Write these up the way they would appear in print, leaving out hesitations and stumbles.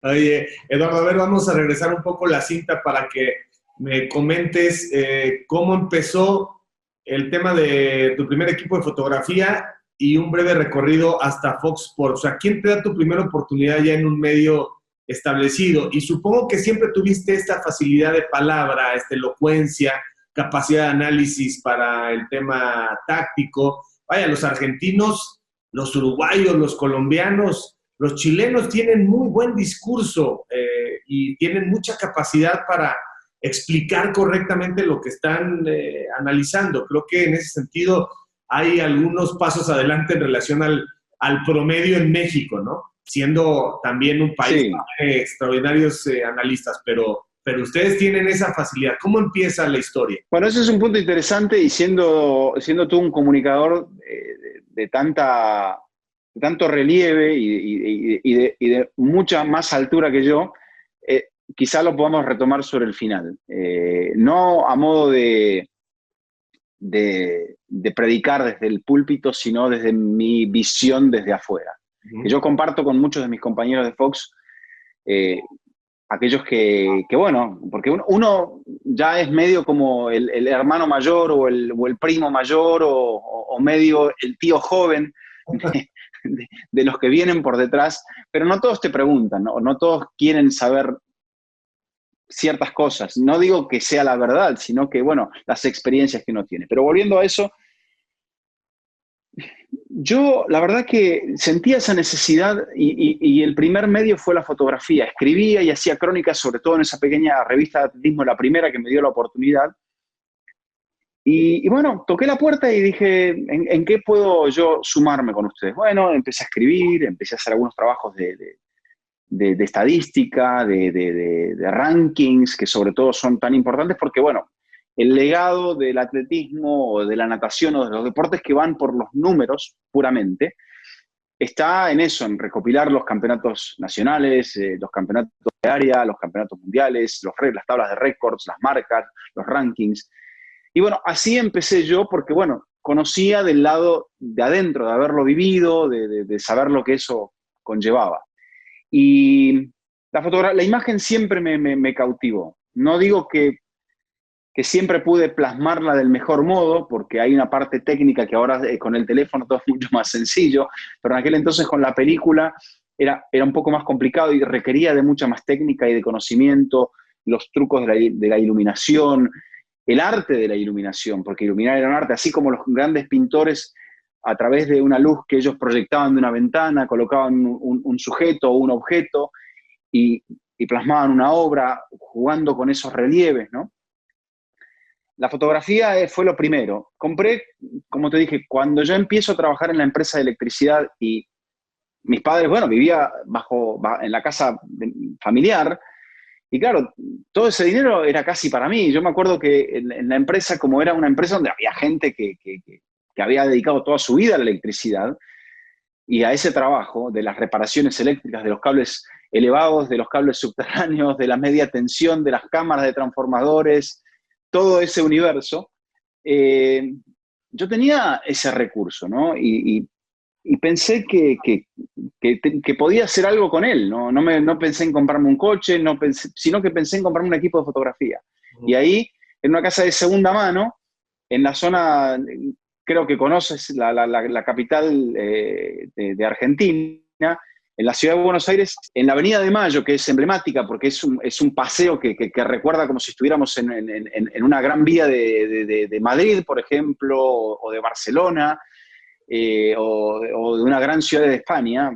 Oye, Eduardo, a ver, vamos a regresar un poco la cinta para que me comentes cómo empezó el tema de tu primer equipo de fotografía y un breve recorrido hasta Fox Sports. O sea, ¿quién te da tu primera oportunidad ya en un medio establecido? Y supongo que siempre tuviste esta facilidad de palabra, esta elocuencia, capacidad de análisis para el tema táctico. Vaya, los argentinos, los uruguayos, los colombianos, los chilenos tienen muy buen discurso y tienen mucha capacidad para explicar correctamente lo que están analizando. Creo que en ese sentido hay algunos pasos adelante en relación al promedio en México, ¿no? Siendo también un país Sí, de extraordinarios analistas, pero ustedes tienen esa facilidad. ¿Cómo empieza la historia? bueno, ese es un punto interesante y siendo tú un comunicador de tanto relieve y de mucha más altura que yo, quizá lo podamos retomar sobre el final. No a modo de predicar desde el púlpito, sino desde mi visión desde afuera, Uh que -huh. yo comparto con muchos de mis compañeros de Fox, eh, aquellos que, bueno, porque uno ya es medio como el hermano mayor o el primo mayor o medio el tío joven de los que vienen por detrás, pero no todos te preguntan, ¿no? No todos quieren saber ciertas cosas. No digo que sea la verdad, sino que, bueno, las experiencias que uno tiene. Pero volviendo a eso, yo la verdad que sentía esa necesidad y el primer medio fue la fotografía. Escribía y hacía crónicas, sobre todo en esa pequeña revista de atletismo, la primera que me dio la oportunidad. Y bueno, toqué la puerta y dije, ¿en qué puedo yo sumarme con ustedes? Bueno, empecé a escribir, empecé a hacer algunos trabajos de estadística, de rankings, que sobre todo son tan importantes porque, bueno, el legado del atletismo o de la natación o de los deportes que van por los números puramente, está en eso, en recopilar los campeonatos nacionales, los campeonatos de área, los campeonatos mundiales, las tablas de récords, las marcas, los rankings. Y bueno, así empecé yo porque, bueno, conocía del lado de adentro, de haberlo vivido, de saber lo que eso conllevaba. Y la imagen siempre me cautivó. No digo que siempre pude plasmarla del mejor modo, porque hay una parte técnica que ahora con el teléfono todo es mucho más sencillo, pero en aquel entonces con la película era un poco más complicado y requería de mucha más técnica y de conocimiento, los trucos de la iluminación, el arte de la iluminación, porque iluminar era un arte, así como los grandes pintores a través de una luz que ellos proyectaban de una ventana, colocaban un sujeto o un objeto y plasmaban una obra jugando con esos relieves, ¿no? La fotografía fue lo primero. Compré, como te dije, cuando yo empiezo a trabajar en la empresa de electricidad y mis padres, bueno, vivía en la casa familiar y claro, todo ese dinero era casi para mí. Yo me acuerdo que en la empresa, como era una empresa donde había gente que había dedicado toda su vida a la electricidad y a ese trabajo de las reparaciones eléctricas, de los cables elevados, de los cables subterráneos, de la media tensión, de las cámaras de transformadores, todo ese universo, eh, yo tenía ese recurso, ¿no? Y pensé que podía hacer algo con él, ¿no? No pensé en comprarme un coche, sino que pensé en comprarme un equipo de fotografía. Uh Y -huh. ahí, en una casa de segunda mano, en la zona, creo que conoces la capital de Argentina, en la ciudad de Buenos Aires, en la Avenida de Mayo, que es emblemática porque es un paseo que recuerda como si estuviéramos en una gran vía de Madrid, por ejemplo, o de Barcelona, o de una gran ciudad de España.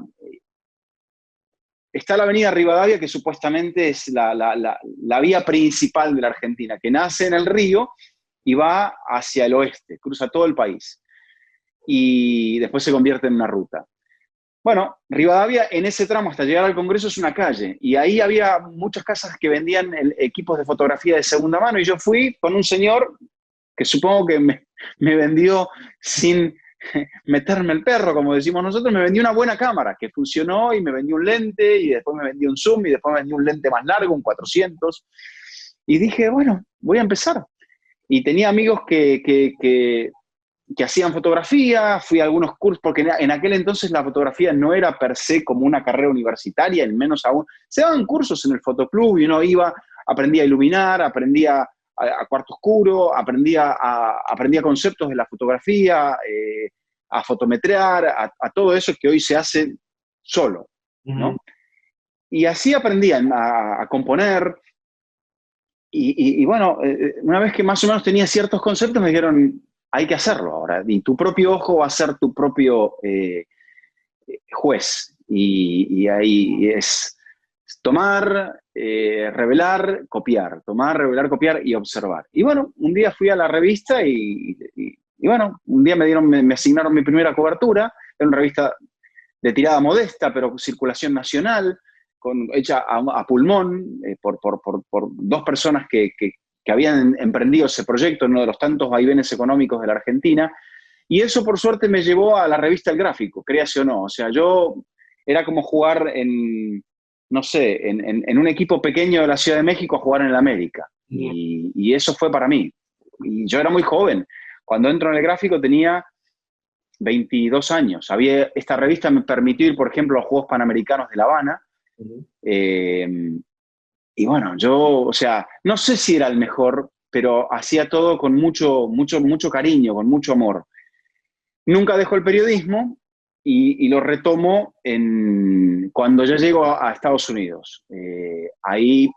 Está la Avenida Rivadavia, que supuestamente es la vía principal de la Argentina, que nace en el río y va hacia el oeste, cruza todo el país y después se convierte en una ruta. Bueno, Rivadavia en ese tramo hasta llegar al Congreso es una calle y ahí había muchas casas que vendían equipos de fotografía de segunda mano y yo fui con un señor que supongo que me vendió sin meterme el perro, como decimos nosotros, me vendió una buena cámara que funcionó y me vendió un lente y después me vendió un zoom y después me vendió un lente más largo, un 400 y dije, bueno, voy a empezar. Y tenía amigos que que hacían fotografía, fui a algunos cursos, porque en aquel entonces la fotografía no era per se como una carrera universitaria, y menos aún. Se daban cursos en el fotoclub y uno iba, aprendía a iluminar, aprendía a cuarto oscuro, aprendía conceptos de la fotografía, a fotometrear, a todo eso que hoy se hace solo, ¿no? Y así aprendían a componer. Y bueno, una vez que más o menos tenía ciertos conceptos, me dijeron, hay que hacerlo ahora. Y tu propio ojo va a ser tu propio juez. Y ahí es tomar, revelar, copiar. Tomar, revelar, copiar y observar. Y bueno, un día fui a la revista y bueno, un día me asignaron mi primera cobertura. Era una revista de tirada modesta, pero con circulación nacional, hecha a pulmón por dos personas que habían emprendido ese proyecto en uno de los tantos vaivenes económicos de la Argentina. Y eso, por suerte, me llevó a la revista El Gráfico, créase o no. O sea, yo era como jugar no sé, en un equipo pequeño de la Ciudad de México a jugar en el América. Y eso fue para mí. Y yo era muy joven. Cuando entro en El Gráfico tenía 22 años. Esta revista me permitió ir, por ejemplo, a los Juegos Panamericanos de La Habana. Y bueno, yo, o sea, no sé si era el mejor, pero hacía todo con mucho cariño, con mucho amor. Nunca dejo el periodismo y lo retomo cuando ya llego a Estados Unidos. Ahí,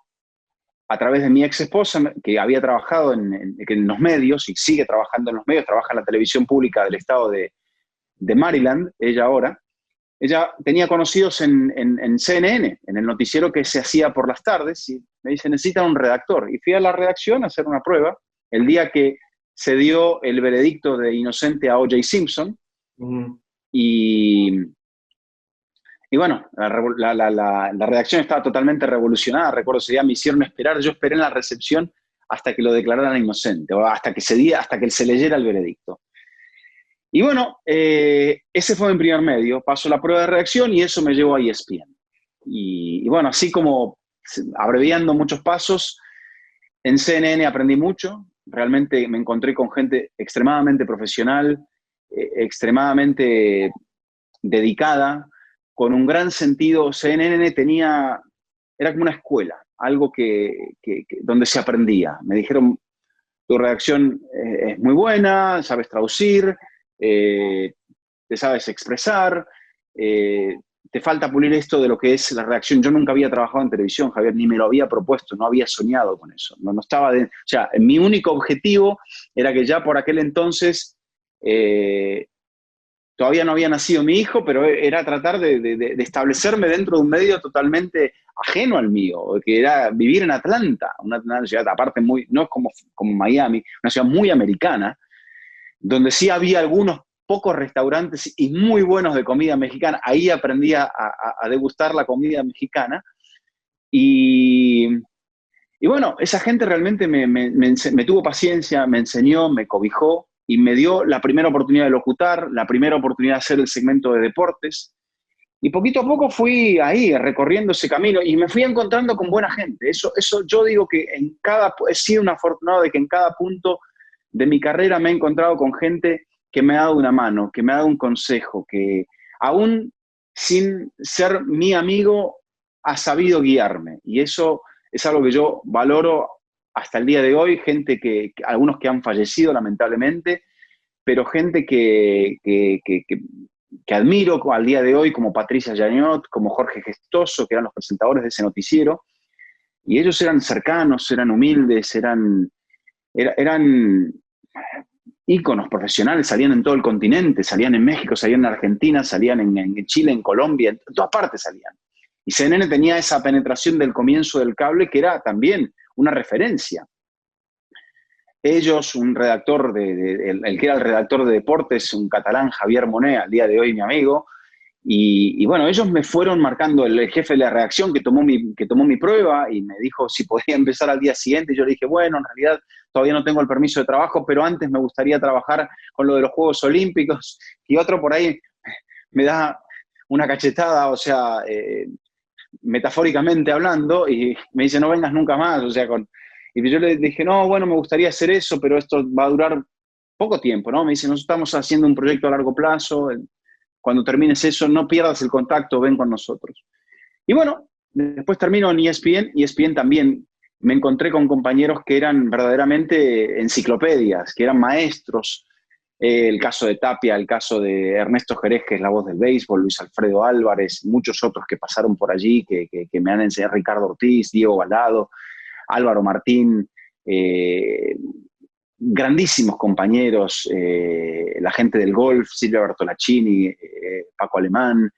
a través de mi ex esposa, que había trabajado en los medios y sigue trabajando en los medios, trabaja en la televisión pública del estado de Maryland, ella tenía conocidos en CNN, en el noticiero que se hacía por las tardes, y me dice, necesitan un redactor. Y fui a la redacción a hacer una prueba, el día que se dio el veredicto de inocente a O.J. Simpson, y bueno, la redacción estaba totalmente revolucionada. Recuerdo ese día me hicieron esperar, yo esperé en la recepción hasta que lo declararan inocente, o hasta que se leyera el veredicto. Y bueno, ese fue mi primer medio. Paso la prueba de redacción y eso me llevó a ESPN. Y bueno, así como abreviando muchos pasos, en CNN aprendí mucho. Realmente me encontré con gente extremadamente profesional, extremadamente dedicada, con un gran sentido. CNN era como una escuela, algo donde se aprendía. Me dijeron, tu redacción es muy buena, sabes traducir, te sabes expresar, te falta pulir esto de lo que es la redacción. Yo nunca había trabajado en televisión, Javier, ni me lo había propuesto, no había soñado con eso. No estaba o sea, mi único objetivo era que ya por aquel entonces todavía no había nacido mi hijo, pero era tratar de establecerme dentro de un medio totalmente ajeno al mío, que era vivir en Atlanta, una ciudad aparte no es como Miami, una ciudad muy americana, donde sí había algunos pocos restaurantes y muy buenos de comida mexicana. Ahí aprendí a degustar la comida mexicana. Y bueno, esa gente realmente me tuvo paciencia, me enseñó, me cobijó y me dio la primera oportunidad de locutar, la primera oportunidad de hacer el segmento de deportes. Y poquito a poco fui ahí recorriendo ese camino y me fui encontrando con buena gente. Eso yo digo que he sido un afortunado de que en cada punto de mi carrera me he encontrado con gente que me ha dado una mano, que me ha dado un consejo, que aún sin ser mi amigo ha sabido guiarme. Y eso es algo que yo valoro hasta el día de hoy, gente algunos que han fallecido lamentablemente, pero gente que admiro al día de hoy, como Patricia Yaniot, como Jorge Gestoso, que eran los presentadores de ese noticiero, y ellos eran cercanos, eran humildes, eran íconos profesionales, salían en todo el continente, salían en México, salían en Argentina, salían en Chile, en Colombia, en todas partes salían. Y CNN tenía esa penetración del comienzo del cable que era también una referencia. Ellos, un redactor, el que era el redactor de deportes, un catalán, Javier Monet, al día de hoy mi amigo, y bueno, ellos me fueron marcando, el jefe de la redacción que tomó mi prueba y me dijo si podía empezar al día siguiente. Y yo le dije, bueno, en realidad todavía no tengo el permiso de trabajo, pero antes me gustaría trabajar con lo de los Juegos Olímpicos. Y otro por ahí me da una cachetada, o sea, metafóricamente hablando, y me dice, no vengas nunca más, o sea, y yo le dije, no, bueno, me gustaría hacer eso, pero esto va a durar poco tiempo, ¿no? Me dicen, nosotros estamos haciendo un proyecto a largo plazo, cuando termines eso, no pierdas el contacto, ven con nosotros. Y bueno, después termino en ESPN, y ESPN también me encontré con compañeros que eran verdaderamente enciclopedias, que eran maestros. El caso de Tapia, el caso de Ernesto Jerez, que es la voz del béisbol, Luis Alfredo Álvarez, muchos otros que pasaron por allí, que me han enseñado, Ricardo Ortiz, Diego Balado, Álvaro Martín, grandísimos compañeros, la gente del golf, Silvia Bertolacini, Paco Alemán,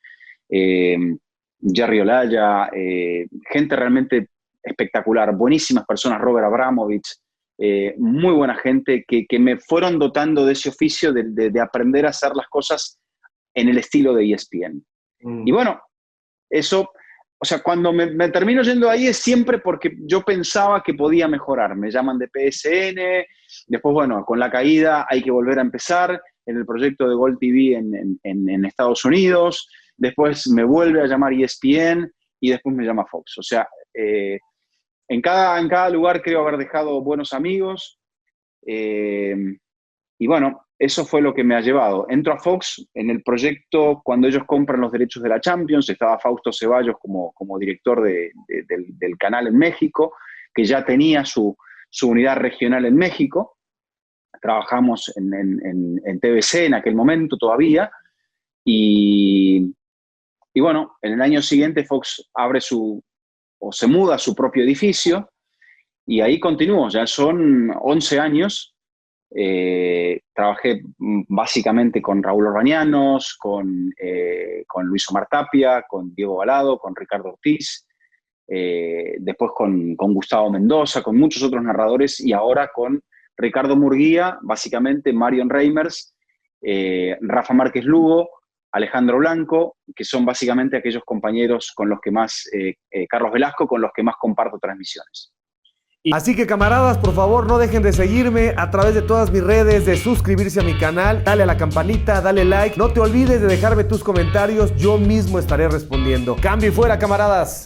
Jerry Olaya, gente realmente espectacular, buenísimas personas, Robert Abramovich, muy buena gente que me fueron dotando de ese oficio de aprender a hacer las cosas en el estilo de ESPN. Y bueno, eso, o sea, cuando me termino yendo ahí es siempre porque yo pensaba que podía mejorar. Me llaman de PSN, después, bueno, con la caída hay que volver a empezar en el proyecto de Gol TV en Estados Unidos, después me vuelve a llamar ESPN y después me llama Fox. O sea, en cada lugar creo haber dejado buenos amigos, y bueno, eso fue lo que me ha llevado. Entro a Fox en el proyecto cuando ellos compran los derechos de la Champions. Estaba Fausto Ceballos como director del canal en México, que ya tenía su unidad regional en México. Trabajamos en TVC en aquel momento todavía, y bueno, en el año siguiente Fox se muda a su propio edificio, y ahí continúo. Ya son 11 años. Trabajé básicamente con Raúl Orbañanos, con Luis Omar Tapia, con Diego Balado, con Ricardo Ortiz, después con Gustavo Mendoza, con muchos otros narradores, y ahora con Ricardo Murguía, básicamente Marion Reimers, Rafa Márquez Lugo, Alejandro Blanco, que son básicamente aquellos compañeros con los que más, Carlos Velasco, con los que más comparto transmisiones. Así que, camaradas, por favor, no dejen de seguirme a través de todas mis redes, de suscribirse a mi canal, dale a la campanita, dale like, no te olvides de dejarme tus comentarios, yo mismo estaré respondiendo. Cambio y fuera, camaradas.